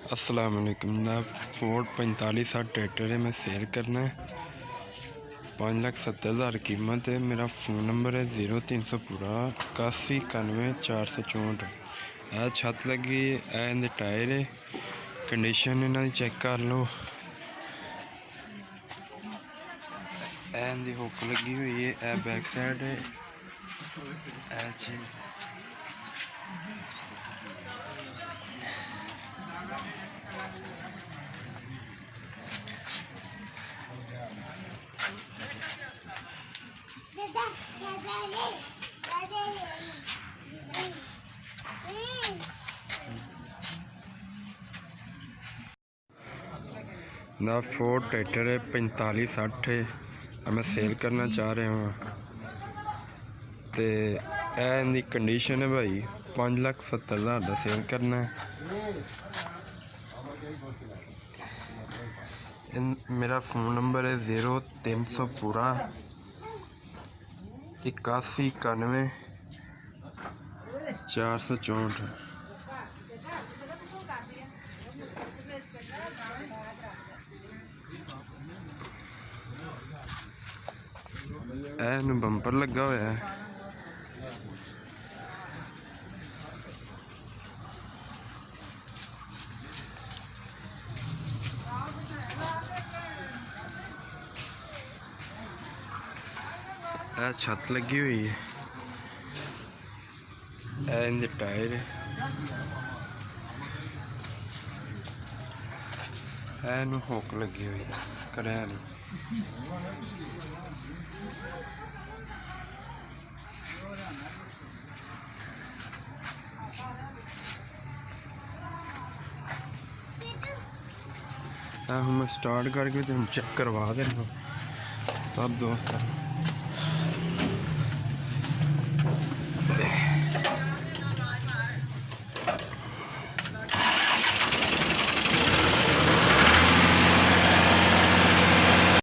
अस्सलाम वालेकुम। ना फोर्ड 4560 ट्रैक्टर है, मैं सेल करना है। 5,70,000 कीमत है। मेरा फ़ोन नंबर है 0300 पूरा 8191 464। यह छत लगी है, इनके टायर है, कंडीशन इन्हों चेक कर लो। इनकी हुक लगी हुई है, यह बैक साइड है। यह चीज़ ना फोर्ड ट्रैक्टर है 4560 है, मैं सेल करना चाह रहा हूँ। तो यह इनकी कंडीशन है भाई, 5,70,000 का सेल करना है। मेरा फ़ोन नंबर है 0300 पूरा 8191 464। एन बंपर लगा हुआ है। यह छत लगी हुई है, इनके टायर है, एन हुक लगी हुई है करैली। मैं स्टार्ट करके तुम चेक करवा देना सब दोस्त।